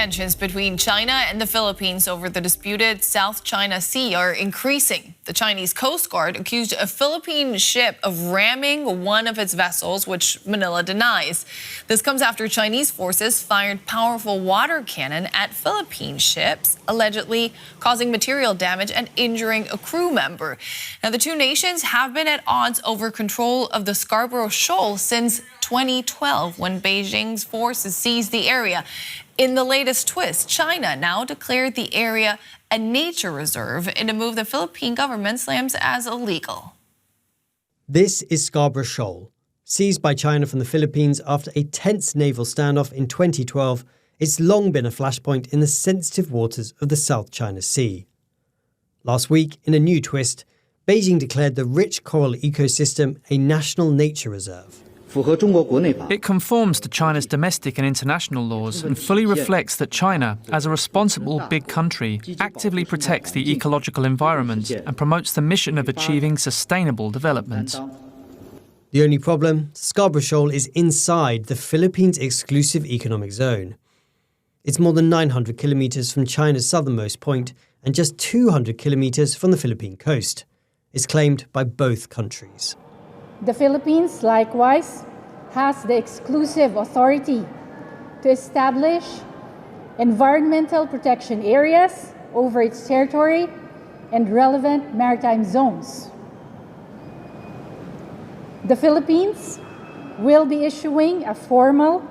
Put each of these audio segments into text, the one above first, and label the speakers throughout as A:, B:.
A: Tensions between China and the Philippines over the disputed South China Sea are increasing. The Chinese Coast Guard accused a Philippine ship of ramming one of its vessels, which Manila denies. This comes after Chinese forces fired powerful water cannon at Philippine ships, allegedly causing material damage and injuring a crew member. Now, the two nations have been at odds over control of the Scarborough Shoal since 2012, when Beijing's forces seized the area. In the latest twist, China now declared the area a nature reserve in a move the Philippine government slams as illegal.
B: This is Scarborough Shoal. Seized by China from the Philippines after a tense naval standoff in 2012, it's long been a flashpoint in the sensitive waters of the South China Sea. Last week, in a new twist, Beijing declared the rich coral ecosystem a national nature reserve.
C: It conforms to China's domestic and international laws and fully reflects that China, as a responsible big country, actively protects the ecological environment and promotes the mission of achieving sustainable development.
B: The only problem, Scarborough Shoal is inside the Philippines' exclusive economic zone. It's more than 900 kilometres from China's southernmost point and just 200 kilometres from the Philippine coast. It's claimed by both countries.
D: The Philippines, likewise, has the exclusive authority to establish environmental protection areas over its territory and relevant maritime zones. The Philippines will be issuing a formal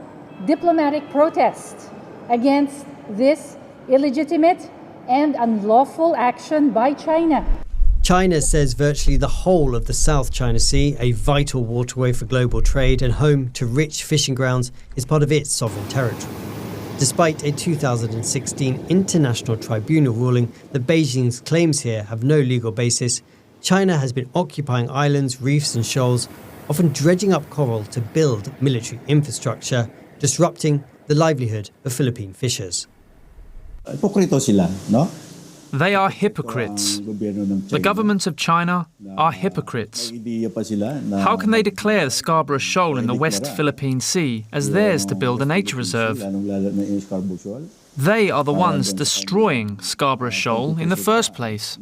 D: diplomatic protest against this illegitimate and unlawful action by China.
B: China says virtually the whole of the South China Sea, a vital waterway for global trade and home to rich fishing grounds, is part of its sovereign territory. Despite a 2016 international tribunal ruling that Beijing's claims here have no legal basis, China has been occupying islands, reefs and shoals, often dredging up coral to build military infrastructure, disrupting the livelihood of Philippine fishers.
E: Hipokrito sila, no?
C: They are hypocrites. The government of China are hypocrites. How can they declare the Scarborough Shoal in the West Philippine Sea as theirs to build a nature reserve? They are the ones destroying Scarborough Shoal in the first place.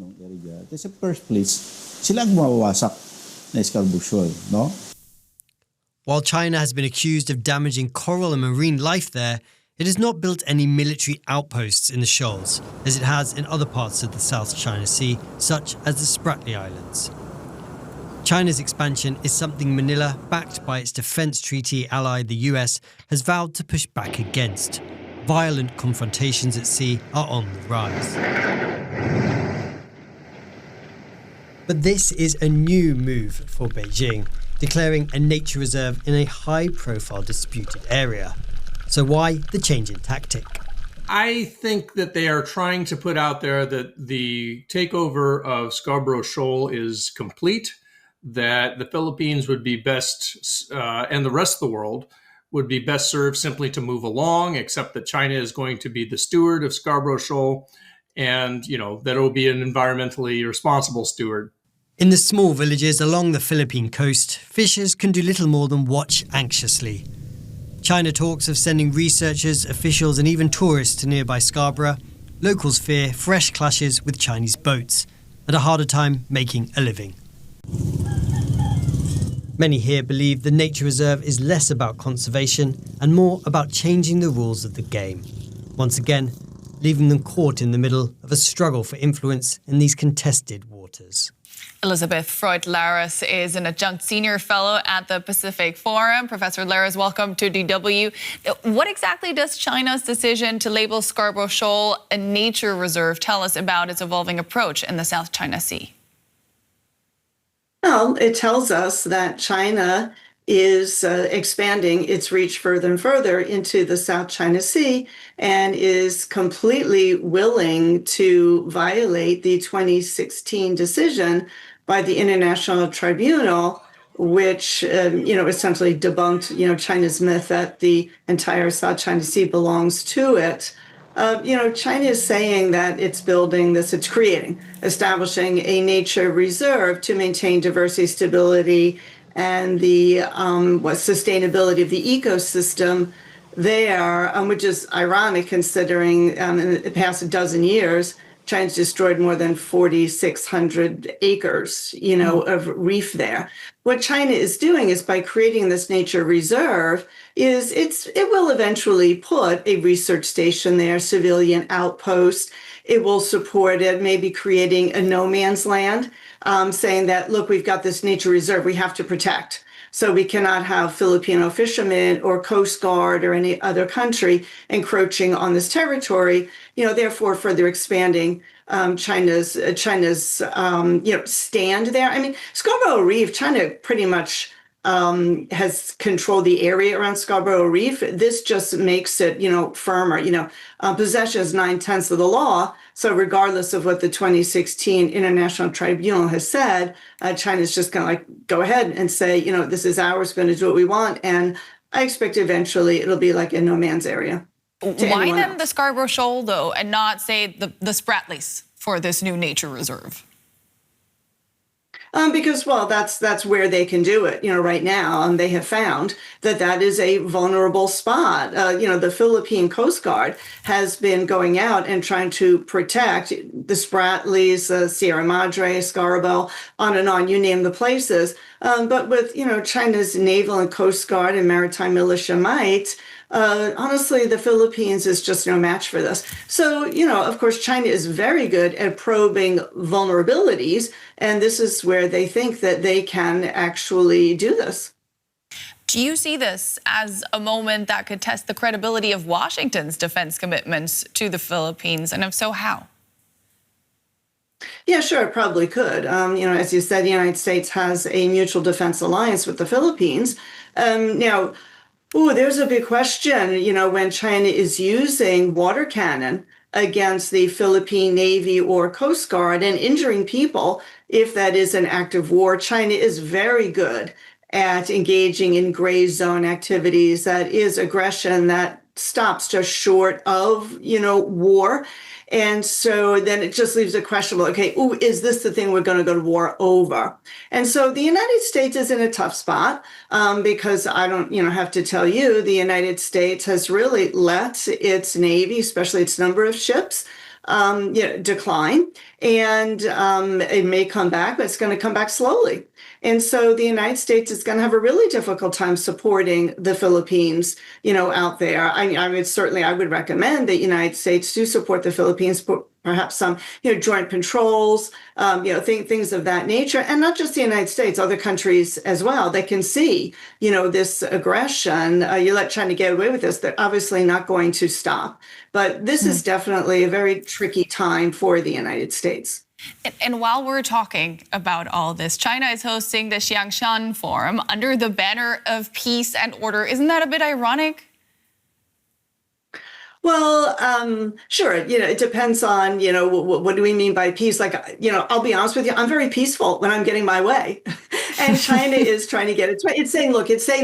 B: While China has been accused of damaging coral and marine life there, it has not built any military outposts in the shoals, as it has in other parts of the South China Sea, such as the Spratly Islands. China's expansion is something Manila, backed by its defence treaty ally the US, has vowed to push back against. Violent confrontations at sea are on the rise. But this is a new move for Beijing, declaring a nature reserve in a high-profile disputed area. So why the change in tactic?
F: I think that they are trying to put out there that the takeover of Scarborough Shoal is complete, that the Philippines would be best, and the rest of the world would be best served simply to move along, except that China is going to be the steward of Scarborough Shoal, and, that it will be an environmentally responsible steward.
B: In the small villages along the Philippine coast, fishers can do little more than watch anxiously. China talks of sending researchers, officials and even tourists to nearby Scarborough. Locals fear fresh clashes with Chinese boats and a harder time making a living. Many here believe the nature reserve is less about conservation and more about changing the rules of the game. Once again, leaving them caught in the middle of a struggle for influence in these contested waters.
A: Elizabeth Freund Larus is an adjunct senior fellow at the Pacific Forum. Professor Larus, welcome to DW. What exactly does China's decision to label Scarborough Shoal a nature reserve tell us about its evolving approach in the South China Sea?
G: Well, it tells us that China is expanding its reach further and further into the South China Sea and is completely willing to violate the 2016 decision by the International Tribunal, which, essentially debunked, China's myth that the entire South China Sea belongs to it. China is saying that it's establishing a nature reserve to maintain diversity, stability, and the sustainability of the ecosystem there, which is ironic considering in the past dozen years, China's destroyed more than 4,600 acres, of reef there. What China is doing is by creating this nature reserve, it will eventually put a research station there, civilian outpost. It will support it, maybe creating a no man's land, saying that, look, we've got this nature reserve we have to protect. So we cannot have Filipino fishermen or Coast Guard or any other country encroaching on this territory, therefore further expanding China's stand there. I mean, Scarborough Reef, China pretty much has controlled the area around Scarborough Reef. This just makes it, firmer. Possession is 9/10 of the law. So regardless of what the 2016 International Tribunal has said, China's just going to go ahead and say, this is ours, going to do what we want. And I expect eventually it'll be like a no man's area.
A: Why then the Scarborough Shoal, though, and not, say, the Spratlys for this new nature reserve?
G: Because, well, that's where they can do it, right now. They have found that is a vulnerable spot. The Philippine Coast Guard has been going out and trying to protect the Spratlys, Sierra Madre, Scarborough, on and on, you name the places. But with, China's naval and Coast Guard and maritime militia might, honestly, the Philippines is just no match for this. So, of course, China is very good at probing vulnerabilities, and this is where they think that they can actually do this.
A: Do you see this as a moment that could test the credibility of Washington's defense commitments to the Philippines? And if so, how?
G: Yeah, sure, it probably could. As you said, the United States has a mutual defense alliance with the Philippines. Now, there's a big question, when China is using water cannon against the Philippine Navy or Coast Guard and injuring people, if that is an act of war. China is very good at engaging in gray zone activities. That is aggression that stops just short of, war. And so then it just leaves a question, okay, is this the thing we're going to go to war over? And so the United States is in a tough spot because I don't, have to tell you, the United States has really let its Navy, especially its number of ships, decline. And it may come back, but it's going to come back slowly. And so the United States is going to have a really difficult time supporting the Philippines, out there. I would recommend that the United States do support the Philippines, perhaps some, joint patrols, things of that nature. And not just the United States, other countries as well. They can see, this aggression. You let China get away with this, they're obviously not going to stop. But this is definitely a very tricky time for the United States.
A: And while we're talking about all this, China is hosting the Xiangshan Forum under the banner of peace and order. Isn't that a bit ironic?
G: Well, sure. It depends on, what do we mean by peace? I'll be honest with you, I'm very peaceful when I'm getting my way. And China is trying to get its way. It's saying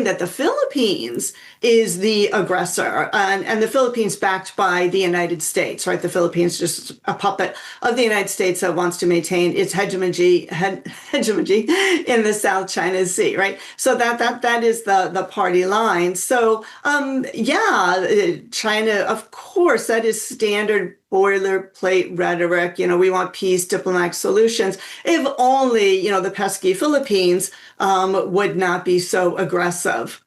G: that the Philippines is the aggressor and the Philippines backed by the United States, right? The Philippines just a puppet of the United States that wants to maintain its hegemony in the South China Sea, right? So that is the party line. So, China, of course, that is standard boilerplate rhetoric. We want peace, diplomatic solutions. If only, the pesky Philippines would not be so aggressive.